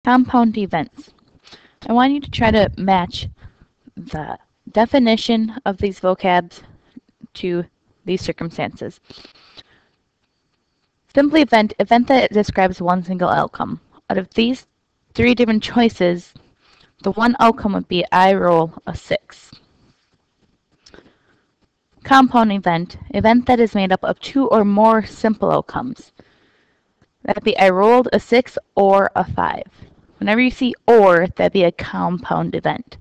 Compound events. I want you to try to match the definition of these vocabs to these circumstances. Simple event that describes one single outcome. Out of these three different choices, the one outcome would be I roll a 6. Compound event that is made up of two or more simple outcomes. That would be I rolled a 6 or a 5. Whenever you see or, that'd be a compound event.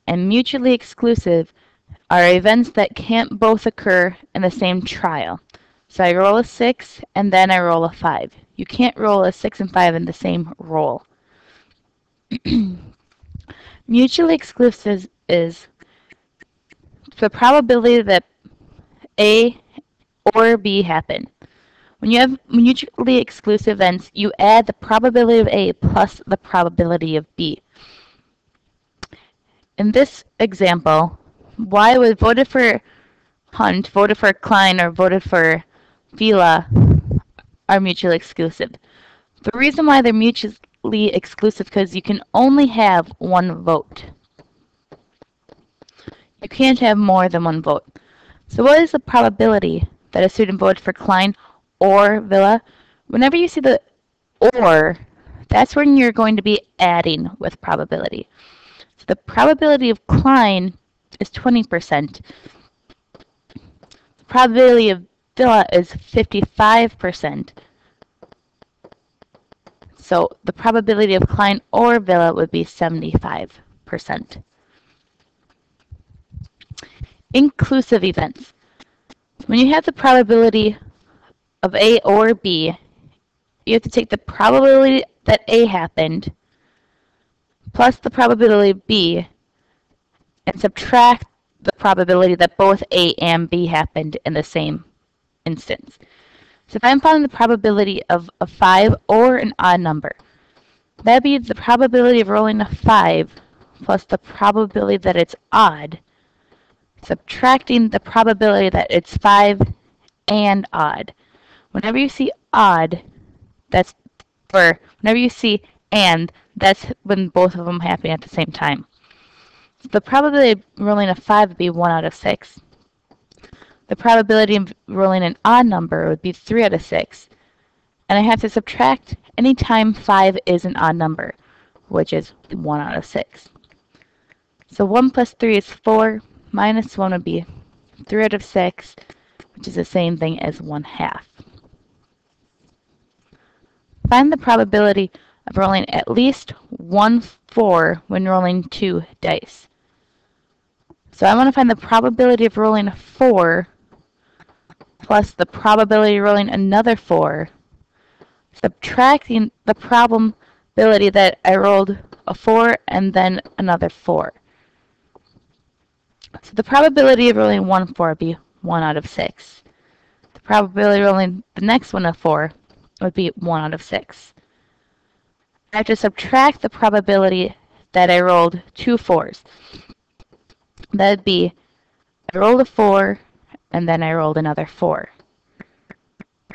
And mutually exclusive are events that can't both occur in the same trial. So I roll a 6 and then I roll a 5. You can't roll a 6 and 5 in the same roll. Mutually exclusive is the probability that A or B happen. When you have mutually exclusive events, you add the probability of A plus the probability of B. In this example, Y was voted for Hunt, voted for Klein, or voted for Vila are mutually exclusive. The reason why they're mutually exclusive is because you can only have one vote. You can't have more than one vote. So what is the probability that a student voted for Klein or Vila? Whenever you see the or, that's when you're going to be adding with probability. So the probability of Klein is 20%. The probability of Vila is 55%. So the probability of Klein or Vila would be 75%. Inclusive events. When you have the probability of A or B, you have to take the probability that A happened plus the probability of B and subtract the probability that both A and B happened in the same instance. So if I'm finding the probability of a 5 or an odd number, that'd be the probability of rolling a 5 plus the probability that it's odd, subtracting the probability that it's 5 and odd. Whenever you see odd, that's or whenever you see and, that's when both of them happen at the same time. So the probability of rolling a 5 would be 1 out of 6. The probability of rolling an odd number would be 3 out of 6. And I have to subtract any time 5 is an odd number, which is 1 out of 6. So 1 plus 3 is 4, minus 1 would be 3 out of 6, which is the same thing as 1/2. Find the probability of rolling at least 1 4 when rolling 2 dice. So I want to find the probability of rolling a 4 plus the probability of rolling another 4, subtracting the probability that I rolled a 4 and then another 4. So the probability of rolling 1 4 would be 1 out of 6. The probability of rolling the next one a 4 would be 1 out of 6. I have to subtract the probability that I rolled 2 4s. That would be I rolled a 4 and then I rolled another 4.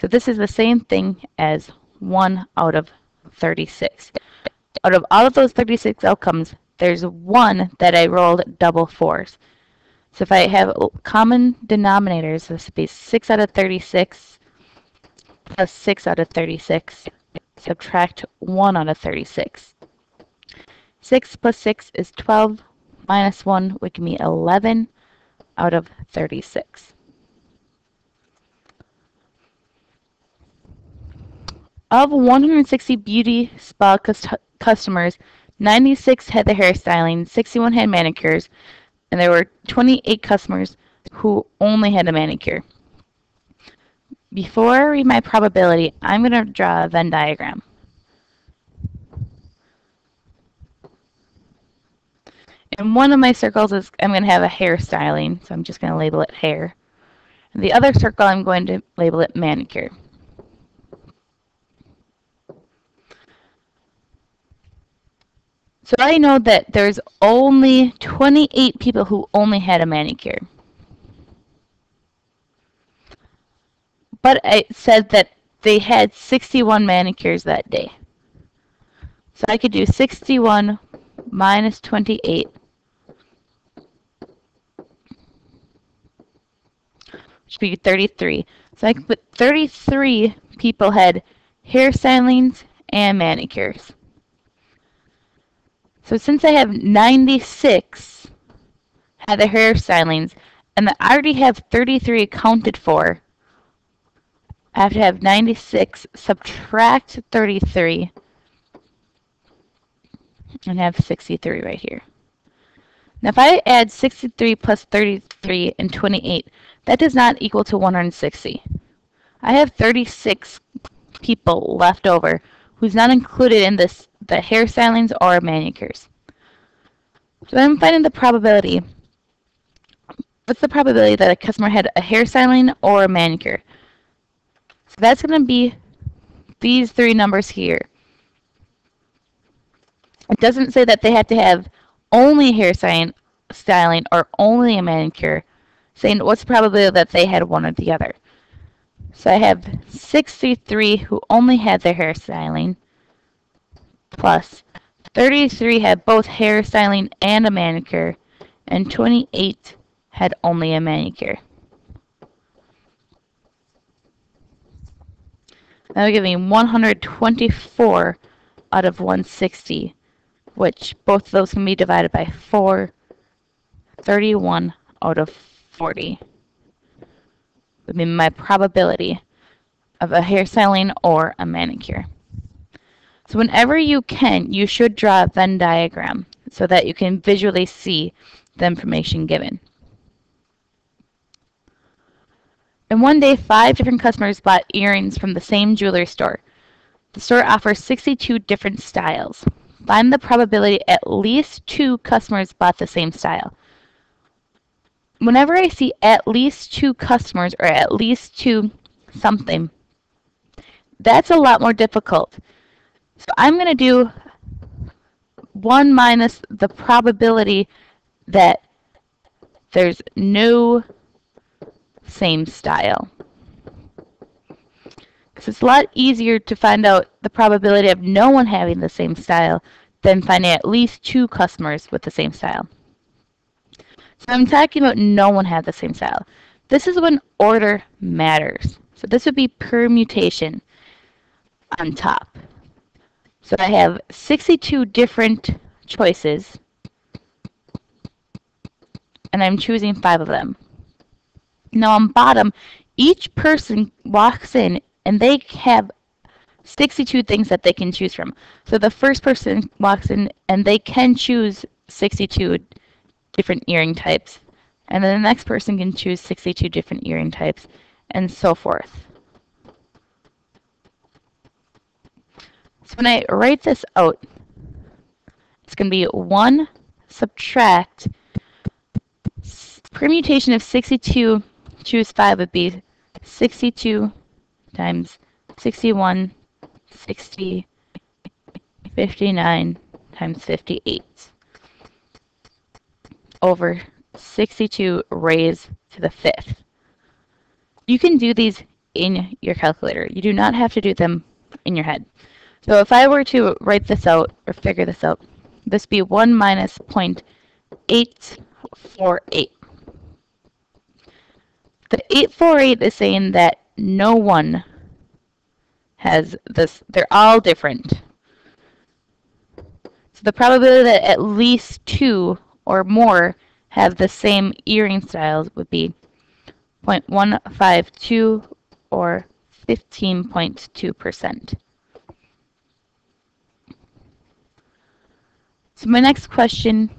So this is the same thing as 1 out of 36. Out of all of those 36 outcomes, there's one that I rolled double 4s. So if I have common denominators, this would be 6 out of 36 plus 6 out of 36. Subtract 1 out of 36. 6 plus 6 is 12, minus 1 would give me 11 out of 36. Of 160 beauty spa customers, 96 had the hairstyling, 61 had manicures, and there were 28 customers who only had a manicure. Before I read my probability, I'm going to draw a Venn diagram. And one of my circles is I'm going to have a hairstyling, so I'm just going to label it hair. And the other circle, I'm going to label it manicure. So I know that there's only 28 people who only had a manicure. But it said that they had 61 manicures that day. So I could do 61 minus 28, which would be 33. So I could put 33 people had hairstylings and manicures. So since I have 96 had the hairstylings, and I already have 33 accounted for, I have to have 96 subtract 33 and have 63 right here. Now if I add 63 plus 33 and 28, that does not equal to 160. I have 36 people left over who's not included in this, the hairstylings or manicures. So I'm finding the probability. What's the probability that a customer had a hairstyling or a manicure? So that's going to be these three numbers here. It doesn't say that they have to have only hairstyling or only a manicure, saying what's the probability that they had one or the other. So I have 63 who only had their hairstyling, plus 33 had both hairstyling and a manicure, and 28 had only a manicure. That would give me 124 out of 160, which both of those can be divided by 4, 31 out of 40. Would be my probability of a hairstyling or a manicure. So whenever you can, you should draw a Venn diagram so that you can visually see the information given. And one day, 5 different customers bought earrings from the same jewelry store. The store offers 62 different styles. Find the probability at least 2 customers bought the same style. Whenever I see at least 2 customers or at least 2 something, that's a lot more difficult. So I'm going to do 1 minus the probability that there's no same style. So it's a lot easier to find out the probability of no one having the same style than finding at least 2 customers with the same style. So I'm talking about no one had the same style. This is when order matters. So this would be permutation on top. So I have 62 different choices, and I'm choosing 5 of them. Now on bottom, each person walks in and they have 62 things that they can choose from. So the first person walks in and they can choose 62 different earring types. And then the next person can choose 62 different earring types, and so forth. So when I write this out, it's going to be 1 subtract permutation of 62, choose 5 would be 62 times 61, 60, 59 times 58 over 62 raised to the 5th. You can do these in your calculator. You do not have to do them in your head. So if I were to write this out or figure this out, this would be 1 minus 0.848. The 848 is saying that no one has this. They're all different. So the probability that at least 2 or more have the same earring styles would be 0.152 or 15.2%. So my next question,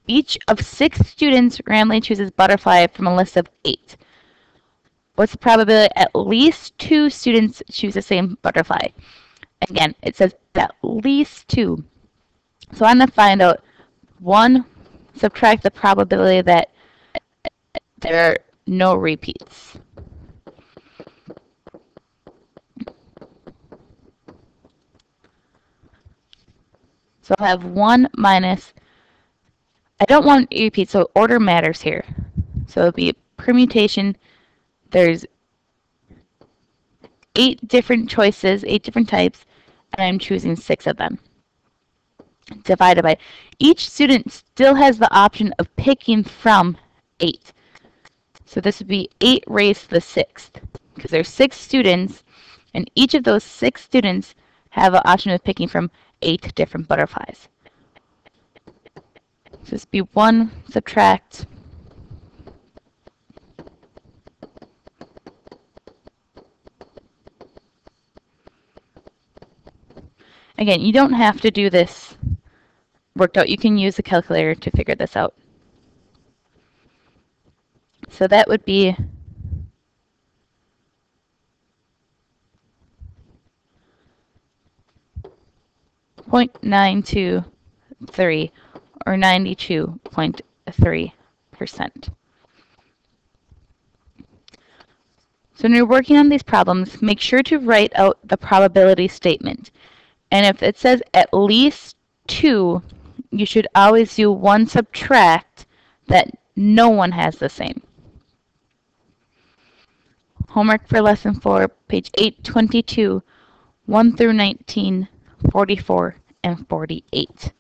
each of 6 students randomly chooses butterfly from a list of 8. What's the probability at least 2 students choose the same butterfly? Again, it says at least 2. So I'm going to find out 1, subtract the probability that there are no repeats. So I'll have 1 minus, I don't want repeats, so order matters here. So it'll be permutation. There's 8 different choices, 8 different types, and I'm choosing 6 of them. divided by, each student still has the option of picking from 8. So this would be 8 raised to the 6th, because there's 6 students, and each of those 6 students have an option of picking from 8 different butterflies. So this would be 1 subtract Again, you don't have to do this worked out. You can use a calculator to figure this out. So that would be 0.923 or 92.3%. So when you're working on these problems, make sure to write out the probability statement. And if it says at least 2, you should always do 1 subtract that no one has the same. Homework for lesson 4, page 822, 1 through 19, 44, and 48.